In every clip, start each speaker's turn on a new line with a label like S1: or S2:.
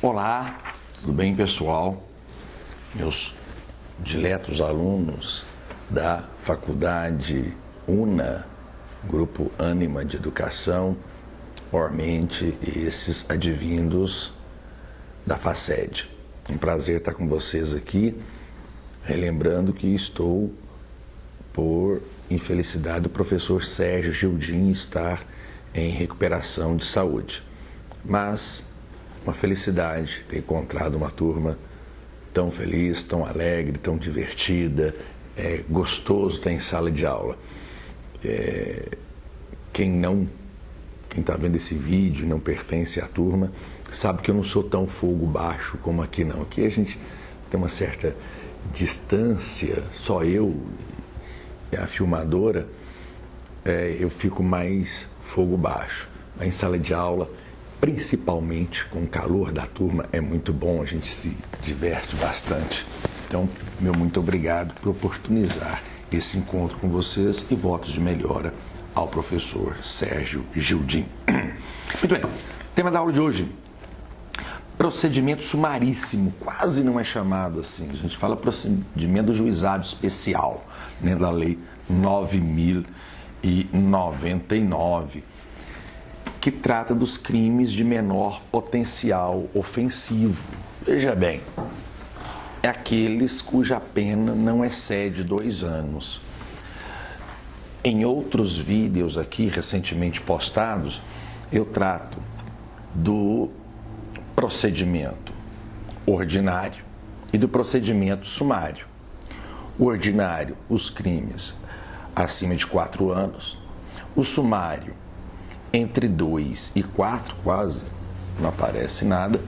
S1: Olá, tudo bem, pessoal? Meus diletos alunos da Faculdade UNA, Grupo Ânima de Educação, Ormente e esses advindos da FACED. Um prazer estar com vocês aqui, relembrando que estou, por infelicidade, o professor Sérgio Gildin estar em recuperação de saúde. Mas uma felicidade ter encontrado uma turma tão feliz, tão alegre, tão divertida. É gostoso estar em sala de aula. Quem está vendo esse vídeo e não pertence à turma, sabe que eu não sou tão fogo baixo como aqui não. Aqui a gente tem uma certa distância, só eu e a filmadora, eu fico mais fogo baixo. Em sala de aula, principalmente com o calor da turma, é muito bom, a gente se diverte bastante. Então, meu muito obrigado por oportunizar esse encontro com vocês e votos de melhora ao professor Sérgio Gildin. Muito bem, tema da aula de hoje, procedimento sumaríssimo, quase não é chamado assim, a gente fala procedimento do juizado especial, né, da Lei 9.099, que trata dos crimes de menor potencial ofensivo. Veja bem, é aqueles cuja pena não excede 2 anos. Em outros vídeos aqui, recentemente postados, eu trato do procedimento ordinário e do procedimento sumário. O ordinário, os crimes acima de 4 anos. O sumário, entre 2 e 4, quase não aparece nada.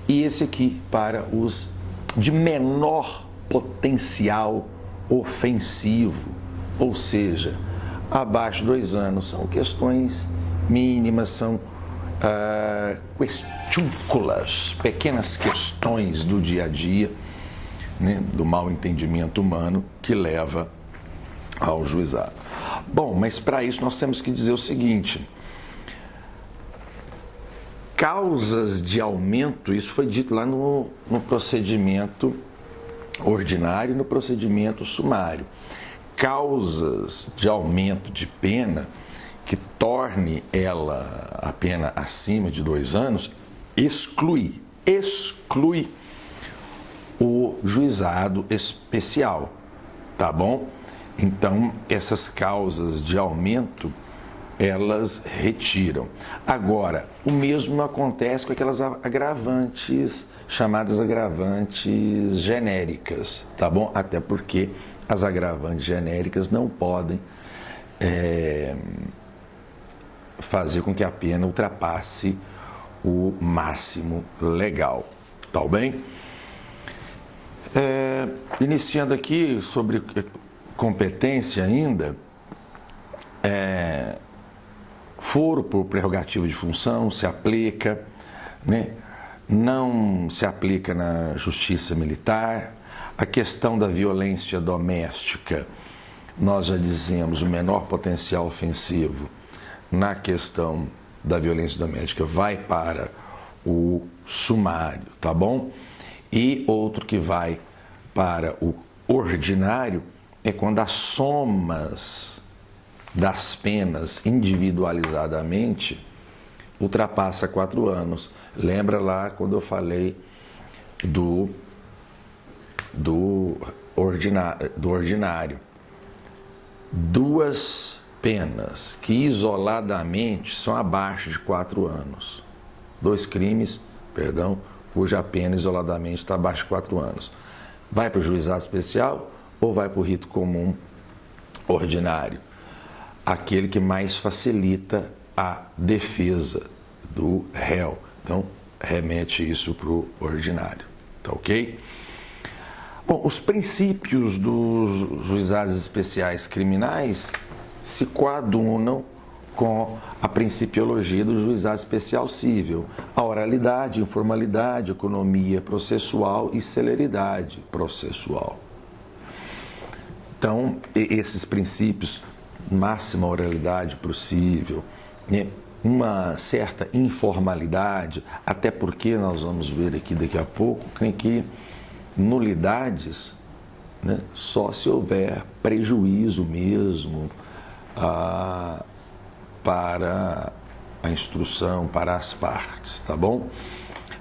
S1: E esse aqui para os de menor potencial ofensivo, ou seja, abaixo de 2 anos. São questões mínimas, são questúnculas, pequenas questões do dia a dia, né, do mal entendimento humano que leva ao juizado. Bom, mas para isso nós temos que dizer o seguinte: causas de aumento, isso foi dito lá no procedimento ordinário e no procedimento sumário. Causas de aumento de pena que torne ela a pena acima de 2 anos, exclui o juizado especial, tá bom? Então, essas causas de aumento, elas retiram. Agora, o mesmo acontece com aquelas agravantes, chamadas agravantes genéricas, tá bom? Até porque as agravantes genéricas não podem fazer com que a pena ultrapasse o máximo legal, tá bem? Iniciando aqui sobre competência ainda, foro por prerrogativa de função se aplica, né? Não se aplica na justiça militar. A questão da violência doméstica, nós já dizemos, o menor potencial ofensivo na questão da violência doméstica vai para o sumário, tá bom? E outro que vai para o ordinário é quando as somas das penas individualizadamente ultrapassa 4 anos. Lembra lá quando eu falei do ordinário. 2 penas que isoladamente são abaixo de 4 anos. 2 crimes, cuja pena isoladamente está abaixo de 4 anos. Vai para o juizado especial ou vai para o rito comum ordinário? Aquele que mais facilita a defesa do réu. Então, remete isso para o ordinário. Tá ok? Bom, os princípios dos juizados especiais criminais se coadunam com a principiologia do juizado especial cível. A oralidade, informalidade, economia processual e celeridade processual. Então, esses princípios, máxima oralidade possível, né? uma certa informalidade, até porque nós vamos ver aqui daqui a pouco que nulidades, né, só se houver prejuízo mesmo para a instrução, para as partes, tá bom?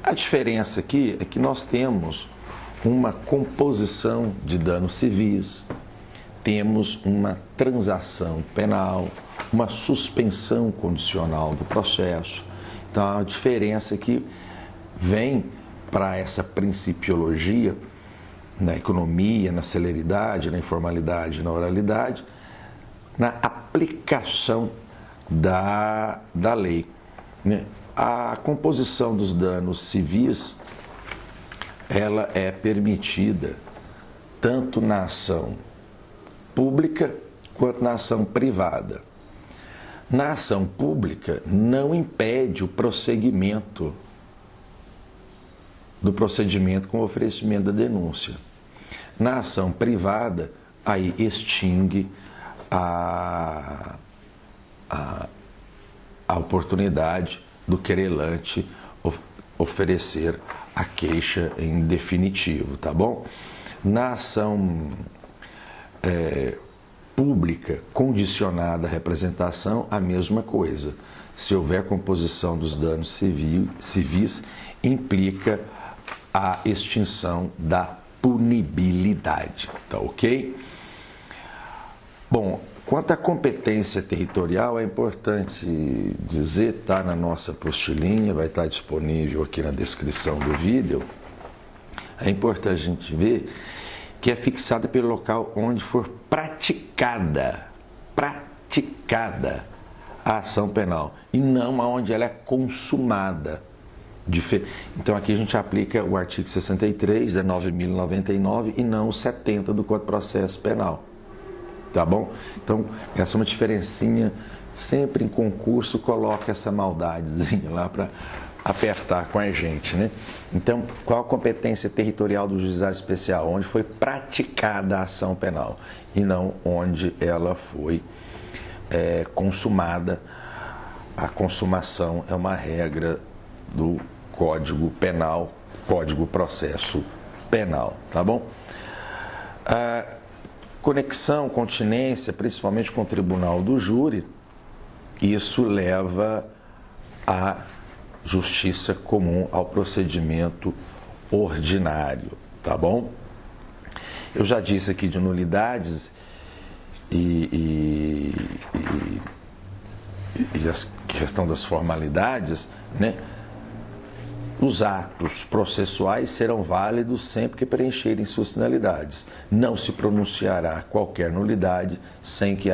S1: A diferença aqui é que nós temos uma composição de danos civis, temos uma transação penal, uma suspensão condicional do processo. Então, a diferença aqui vem para essa principiologia na economia, na celeridade, na informalidade, na oralidade, na aplicação da lei, né? A composição dos danos civis, ela é permitida tanto na ação pública quanto na ação privada. Na ação pública, não impede o prosseguimento do procedimento com o oferecimento da denúncia. Na ação privada, aí extingue a oportunidade do querelante oferecer a queixa em definitivo, tá bom? Na ação pública condicionada à representação, a mesma coisa. Se houver composição dos danos civis, implica a extinção da punibilidade, tá ok? Bom, quanto à competência territorial, é importante dizer, está na nossa apostilinha, vai estar disponível aqui na descrição do vídeo. É importante a gente ver que é fixada pelo local onde for praticada a ação penal e não aonde ela é consumada. Então aqui a gente aplica o artigo 63, 19.099 e não o 70 do Código de Processo Penal. Tá bom? Então, essa é uma diferencinha. Sempre em concurso coloca essa maldadezinha lá para apertar com a gente, né? Então, qual a competência territorial do juizado especial? Onde foi praticada a ação penal e não onde ela foi consumada. A consumação é uma regra do Código Penal, Código Processo Penal, tá bom? Conexão, continência, principalmente com o tribunal do júri, isso leva à justiça comum, ao procedimento ordinário, tá bom? Eu já disse aqui de nulidades e a questão das formalidades, né? Os atos processuais serão válidos sempre que preencherem suas finalidades. Não se pronunciará qualquer nulidade sem que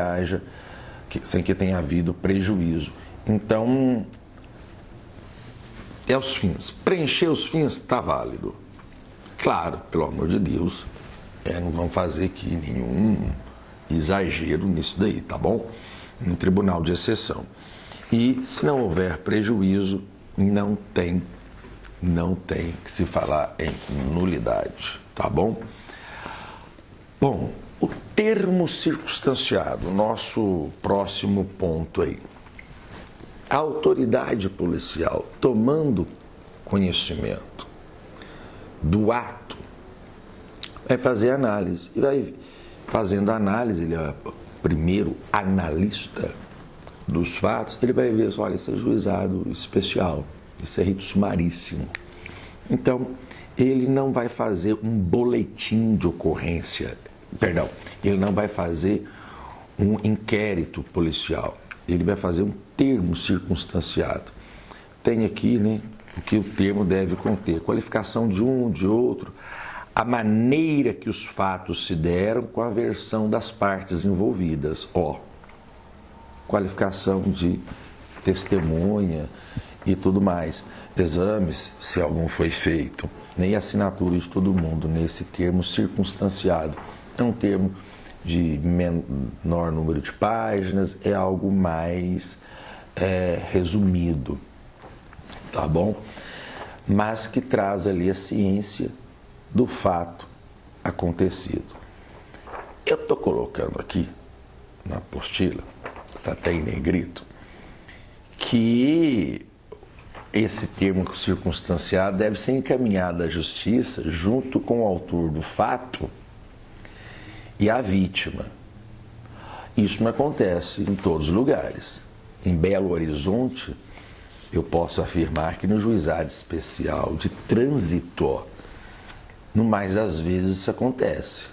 S1: tenha havido prejuízo. Então, é os fins. Preencher os fins está válido. Claro, pelo amor de Deus, não vamos fazer aqui nenhum exagero nisso daí, tá bom? No tribunal de exceção. E se não houver prejuízo, não tem que se falar em nulidade, tá bom? Bom, o termo circunstanciado, nosso próximo ponto aí. A autoridade policial, tomando conhecimento do ato, vai fazer análise. E vai fazendo análise, ele é o primeiro analista dos fatos, ele vai ver, olha, isso é juizado especial. Isso é rito sumaríssimo. Então, ele não vai fazer um boletim de ocorrência, ele não vai fazer um inquérito policial, ele vai fazer um termo circunstanciado. Tem aqui, né, o que o termo deve conter, qualificação de um, de outro, a maneira que os fatos se deram com a versão das partes envolvidas, qualificação de testemunha, e tudo mais, exames, se algum foi feito, nem assinatura de todo mundo nesse termo circunstanciado. É um termo de menor número de páginas, é algo mais resumido, tá bom? Mas que traz ali a ciência do fato acontecido. Eu estou colocando aqui na apostila, está até em negrito, que esse termo circunstanciado deve ser encaminhado à justiça junto com o autor do fato e a vítima. Isso não acontece em todos os lugares. Em Belo Horizonte, eu posso afirmar que no juizado especial de trânsito, no mais das vezes isso acontece.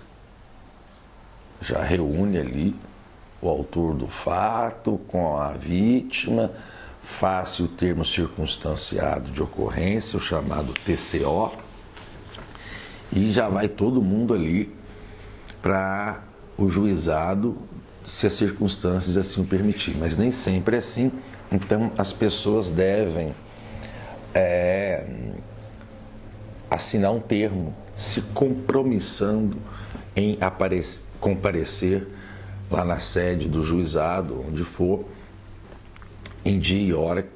S1: Já reúne ali o autor do fato com a vítima, faz o termo circunstanciado de ocorrência, o chamado TCO, e já vai todo mundo ali para o juizado, se as circunstâncias assim o permitir. Mas nem sempre é assim, então as pessoas devem assinar um termo, se compromissando em comparecer lá na sede do juizado, onde for, em dia e hora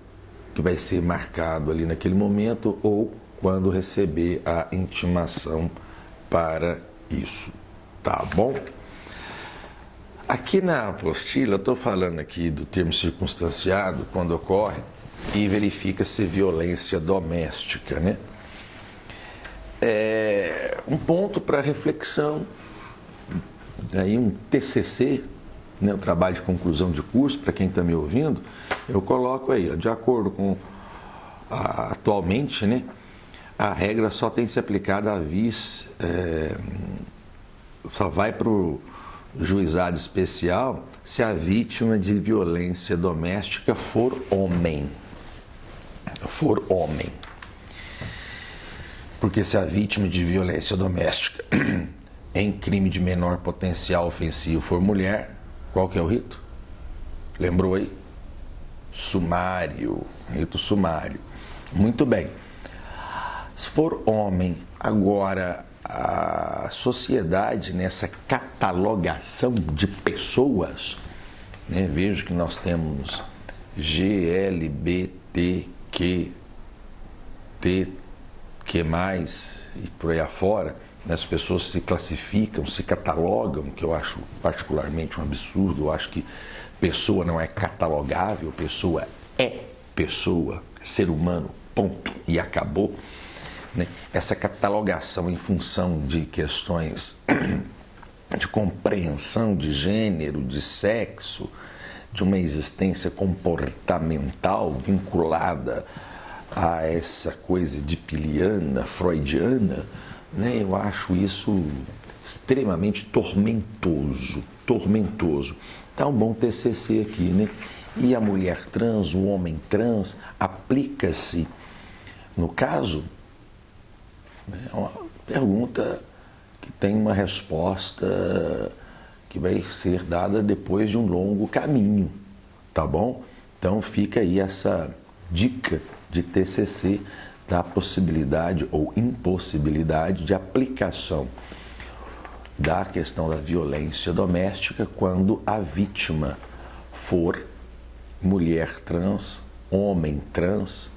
S1: que vai ser marcado ali naquele momento ou quando receber a intimação para isso, tá bom? Aqui na apostila, eu estou falando aqui do termo circunstanciado, quando ocorre, e verifica-se violência doméstica, né? Um ponto para reflexão, aí um TCC, né, o trabalho de conclusão de curso, para quem está me ouvindo, eu coloco aí, ó, de acordo com atualmente, né, a regra só tem se aplicado a só vai para o juizado especial se a vítima de violência doméstica for homem. For homem. Porque se a vítima de violência doméstica em crime de menor potencial ofensivo for mulher, qual que é o rito? Lembrou aí? Sumário, rito sumário. Muito bem. Se for homem, agora a sociedade nessa catalogação de pessoas, né? Vejo que nós temos GLBTQ, que mais e por aí afora, né? As pessoas se classificam, se catalogam, que eu acho particularmente um absurdo. Eu acho que pessoa não é catalogável, pessoa é pessoa, ser humano, ponto, e acabou. Né? Essa catalogação em função de questões de compreensão de gênero, de sexo, de uma existência comportamental vinculada a essa coisa edipiliana, freudiana, né? Eu acho isso extremamente tormentoso. Tá um bom TCC aqui, né? E a mulher trans, o homem trans, aplica-se, no caso, é uma pergunta que tem uma resposta que vai ser dada depois de um longo caminho, tá bom? Então fica aí essa dica de TCC da possibilidade ou impossibilidade de aplicação da questão da violência doméstica quando a vítima for mulher trans, homem trans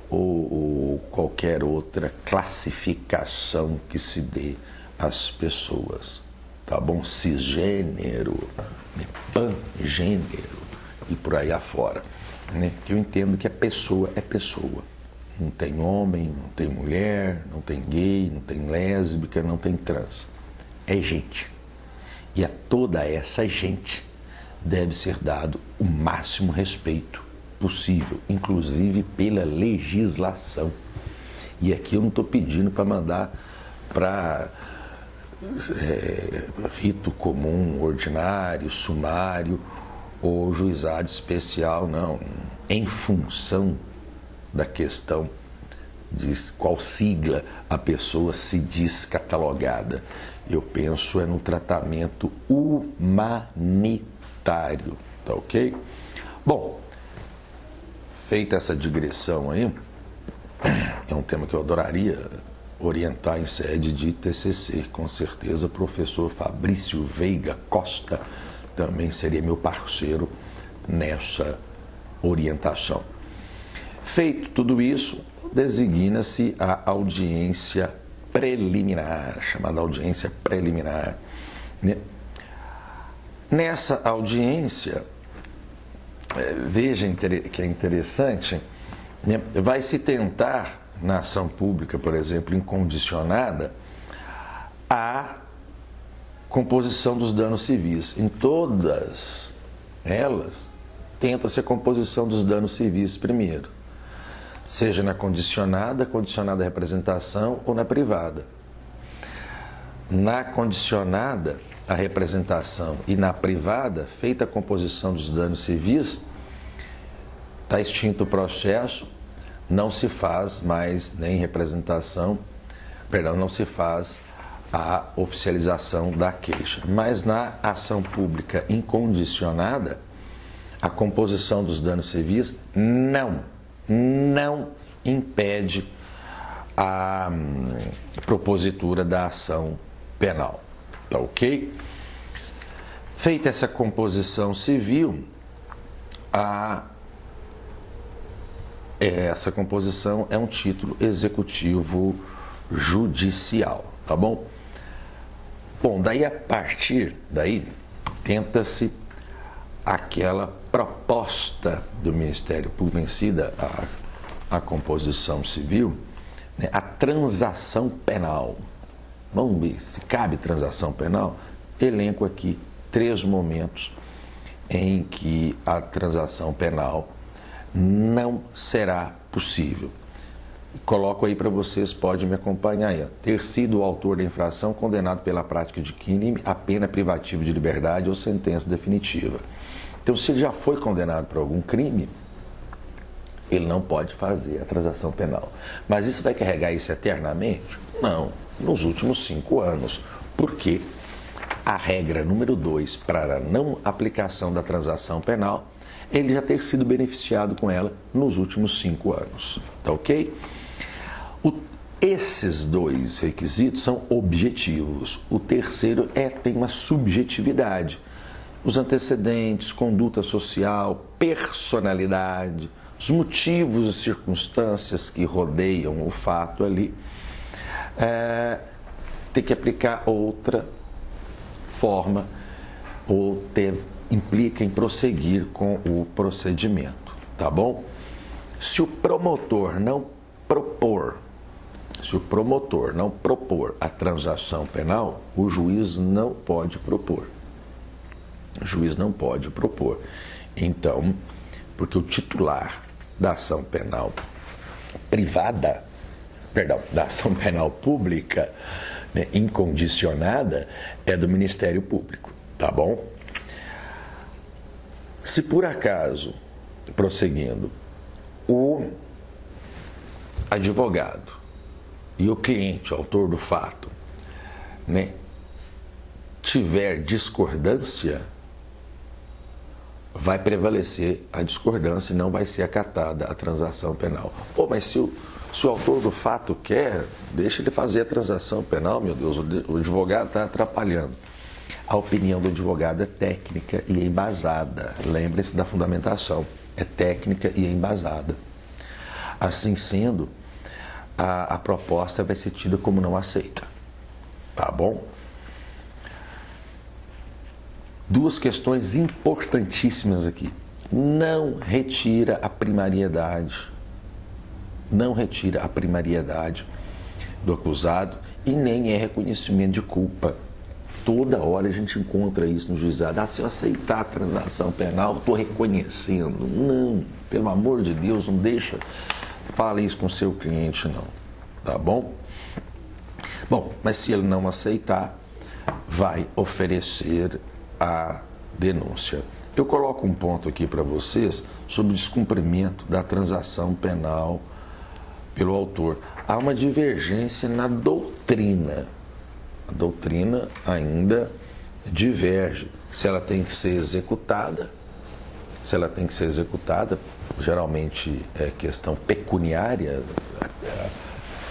S1: ou qualquer outra classificação que se dê às pessoas, tá bom? Cisgênero, pangênero e por aí afora, né? Que eu entendo que a pessoa é pessoa. Não tem homem, não tem mulher, não tem gay, não tem lésbica, não tem trans. É gente. E a toda essa gente deve ser dado o máximo respeito possível, inclusive pela legislação. E aqui eu não estou pedindo para mandar para rito comum, ordinário, sumário ou juizado especial, não. Em função da questão de qual sigla a pessoa se diz catalogada. Eu penso no tratamento humanitário, tá ok? Bom, feita essa digressão aí, é um tema que eu adoraria orientar em sede de TCC, com certeza o professor Fabrício Veiga Costa também seria meu parceiro nessa orientação. Feito tudo isso, designa-se a audiência preliminar, chamada audiência preliminar, né? Nessa audiência, veja que é interessante, né? Vai se tentar, na ação pública, por exemplo, incondicionada, a composição dos danos civis. Em todas elas, tenta-se a composição dos danos civis primeiro, seja na condicionada à representação ou na privada. Na condicionada à representação e na privada, feita a composição dos danos civis, está extinto o processo, não se faz mais nem representação, não se faz a oficialização da queixa. Mas na ação pública incondicionada, a composição dos danos civis não impede a propositura da ação penal. Tá ok? Feita essa composição civil, essa composição é um título executivo judicial, tá bom? Bom, daí a partir daí, tenta-se aquela proposta do Ministério Público, vencida a composição civil, né, a transação penal. Vamos ver se cabe transação penal. Elenco aqui 3 momentos em que a transação penal não será possível. Coloco aí para vocês, pode me acompanhar aí. Ter sido o autor da infração condenado pela prática de crime, a pena privativa de liberdade ou sentença definitiva. Então, se ele já foi condenado por algum crime, ele não pode fazer a transação penal. Mas isso vai carregar isso eternamente? Não, nos últimos 5 anos. Porque a regra número 2 para a não aplicação da transação penal, ele já ter sido beneficiado com ela nos últimos 5 anos. Tá ok? Esses 2 requisitos são objetivos. O terceiro tem uma subjetividade. Os antecedentes, conduta social, personalidade, os motivos e circunstâncias que rodeiam o fato ali, tem que aplicar outra forma ou implica em prosseguir com o procedimento, tá bom? Se o promotor não propor a transação penal, o juiz não pode propor. O juiz não pode propor. Então, porque o titular da ação penal privada, da ação penal pública, né, incondicionada, é do Ministério Público, tá bom? Se por acaso, prosseguindo, o advogado e o cliente, autor do fato, né, tiver discordância, vai prevalecer a discordância e não vai ser acatada a transação penal. Pô, mas se o autor do fato quer, deixa ele fazer a transação penal, meu Deus, o advogado está atrapalhando. A opinião do advogado é técnica e embasada. Lembre-se da fundamentação. É técnica e embasada. Assim sendo, a proposta vai ser tida como não aceita. Tá bom? 2 questões importantíssimas aqui. Não retira a primariedade. Não retira a primariedade do acusado e nem é reconhecimento de culpa. Toda hora a gente encontra isso no juizado. Se eu aceitar a transação penal, estou reconhecendo. Não, pelo amor de Deus, não deixa. Fale isso com o seu cliente, não. Tá bom? Bom, mas se ele não aceitar, vai oferecer a denúncia. Eu coloco um ponto aqui para vocês sobre o descumprimento da transação penal pelo autor. Há uma divergência na doutrina. A doutrina ainda diverge. Se ela tem que ser executada, geralmente é questão pecuniária,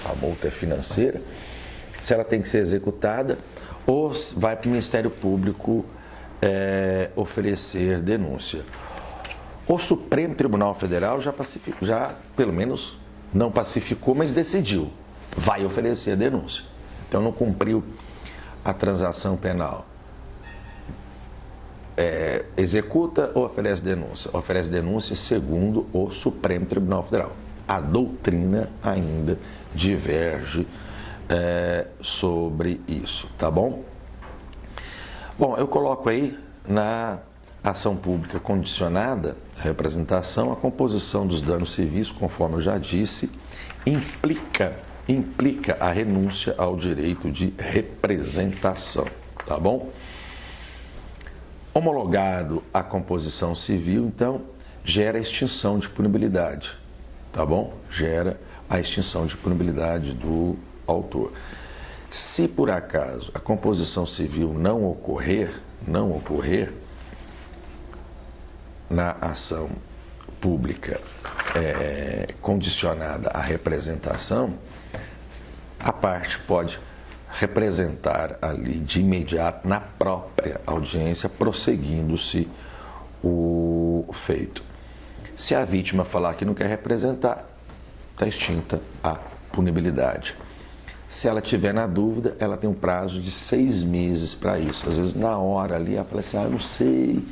S1: a multa é financeira, se ela tem que ser executada, ou vai para o Ministério Público oferecer denúncia. O Supremo Tribunal Federal já pelo menos não pacificou, mas decidiu, vai oferecer a denúncia. Então não cumpriu a transação penal. executa ou oferece denúncia? Oferece denúncia segundo o Supremo Tribunal Federal. A doutrina ainda diverge sobre isso, tá bom? Bom, eu coloco aí na ação pública condicionada, representação, a composição dos danos civis, conforme eu já disse, implica a renúncia ao direito de representação, tá bom? Homologado a composição civil, então, gera extinção de punibilidade, tá bom? Gera a extinção de punibilidade do autor. Se por acaso a composição civil não ocorrer na ação pública condicionada à representação, a parte pode representar ali de imediato na própria audiência, prosseguindo-se o feito. Se a vítima falar que não quer representar, está extinta a punibilidade. Se ela tiver na dúvida, ela tem um prazo de 6 meses para isso. Às vezes, na hora ali, ela fala assim, eu não sei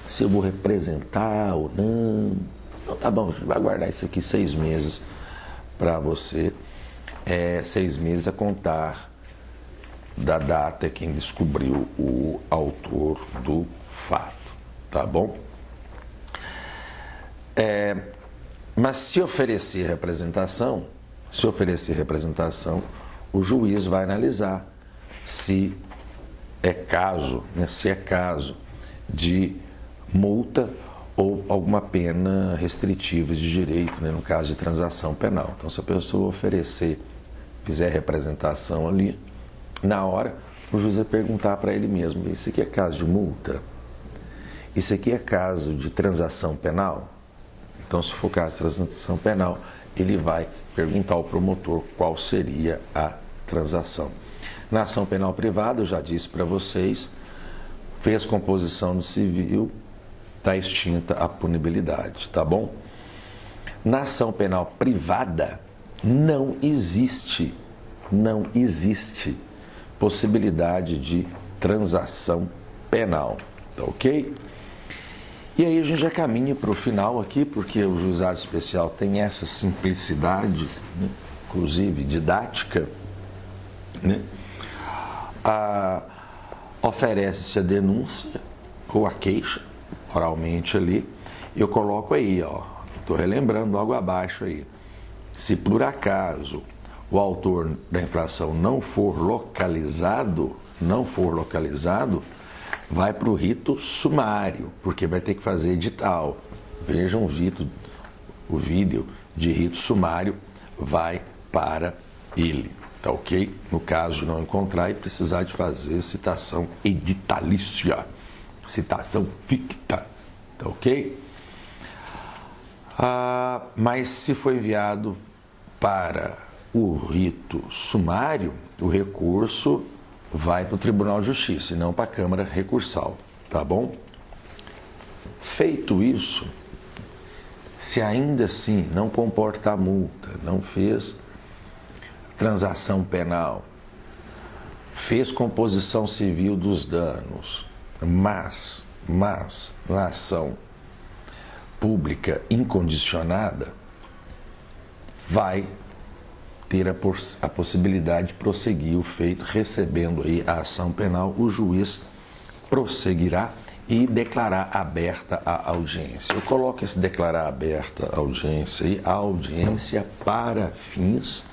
S1: se eu vou representar ou não. Então, tá bom, a gente vai guardar isso aqui 6 meses para você. 6 meses a contar da data quem descobriu o autor do fato, tá bom? Mas se oferecer representação, o juiz vai analisar se é caso de multa ou alguma pena restritiva de direito, né, no caso de transação penal. Então, se a pessoa fizer representação ali, na hora, o juiz vai perguntar para ele mesmo, isso aqui é caso de multa? Isso aqui é caso de transação penal? Então, se for caso de transação penal, ele vai perguntar ao promotor qual seria a transação. Na ação penal privada, eu já disse para vocês, fez composição do civil, está extinta a punibilidade, tá bom? Na ação penal privada, não existe possibilidade de transação penal, tá ok? E aí a gente já caminha para o final aqui, porque o juizado especial tem essa simplicidade, né, inclusive didática, né? Oferece-se a denúncia ou a queixa, oralmente ali, eu coloco aí, estou relembrando logo abaixo aí, se por acaso o autor da infração não for localizado, vai para o rito sumário, porque vai ter que fazer edital. Vejam o vídeo de rito sumário vai para ele, tá ok? No caso de não encontrar e precisar de fazer citação editalícia, citação ficta, tá ok? Mas se for enviado para o rito sumário, o recurso vai para o Tribunal de Justiça e não para a Câmara Recursal, tá bom? Feito isso, se ainda assim não comportar multa, não fez transação penal, fez composição civil dos danos, mas na ação pública incondicionada, vai ter a possibilidade de prosseguir o feito, recebendo aí a ação penal, o juiz prosseguirá e declarar aberta a audiência. Eu coloco esse declarar aberta a audiência aí, a audiência para fins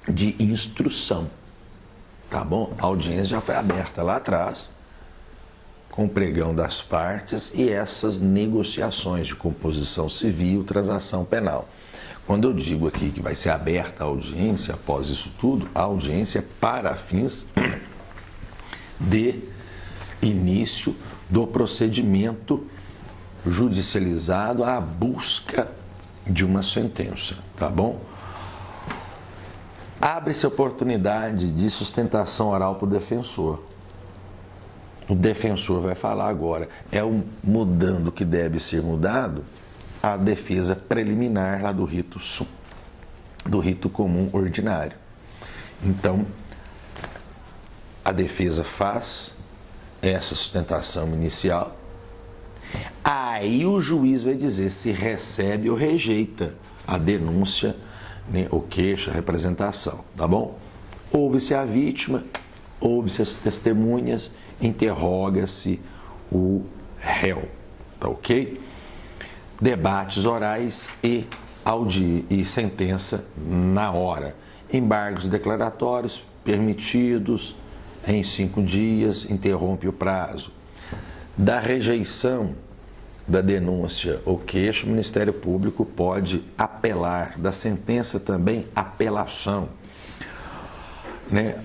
S1: de instrução, tá bom? A audiência já foi aberta lá atrás, com o pregão das partes e essas negociações de composição civil, transação penal. Quando eu digo aqui que vai ser aberta a audiência, após isso tudo, a audiência é para fins de início do procedimento judicializado à busca de uma sentença, tá bom? Abre-se oportunidade de sustentação oral para o defensor. O defensor vai falar agora, mudando o que deve ser mudado, a defesa preliminar lá do rito comum ordinário. Então, a defesa faz essa sustentação inicial, aí o juiz vai dizer se recebe ou rejeita a denúncia, né, o queixo, a representação, tá bom? Ouve-se a vítima, ouve-se as testemunhas, interroga-se o réu, tá ok? Debates orais e sentença na hora. Embargos declaratórios permitidos em 5 dias, interrompe o prazo. Da rejeição da denúncia ou queixa, o Ministério Público pode apelar. Da sentença também, apelação. Né?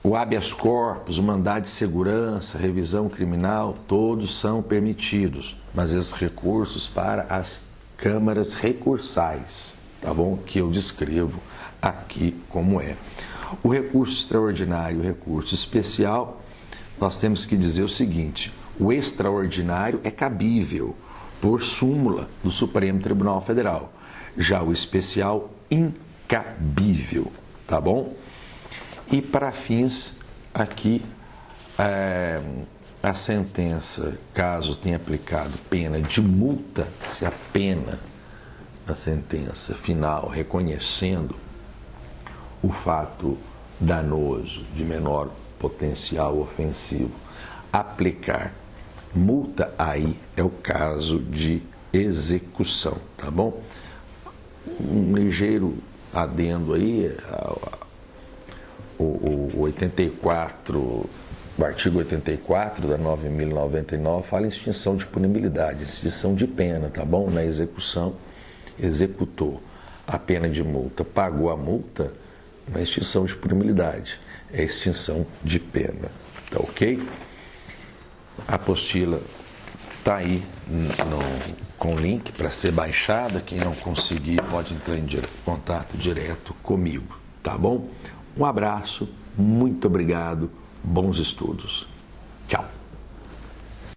S1: O habeas corpus, o mandado de segurança, revisão criminal, todos são permitidos, mas esses recursos para as câmaras recursais, tá bom? Que eu descrevo aqui como é. O recurso extraordinário e o recurso especial, nós temos que dizer o seguinte: o extraordinário é cabível por súmula do Supremo Tribunal Federal, já o especial incabível, tá bom? E para fins aqui, a sentença, caso tenha aplicado pena de multa, se a pena, a sentença final, reconhecendo o fato danoso de menor potencial ofensivo, aplicar multa, aí é o caso de execução, tá bom? Um ligeiro adendo aí, o 84, o artigo 84 da 9.099 fala em extinção de punibilidade, extinção de pena, tá bom? Na execução, executou a pena de multa, pagou a multa, não é extinção de punibilidade, é extinção de pena, tá ok? A apostila está aí com link para ser baixada. Quem não conseguir pode entrar em contato direto comigo, tá bom? Um abraço, muito obrigado, bons estudos. Tchau.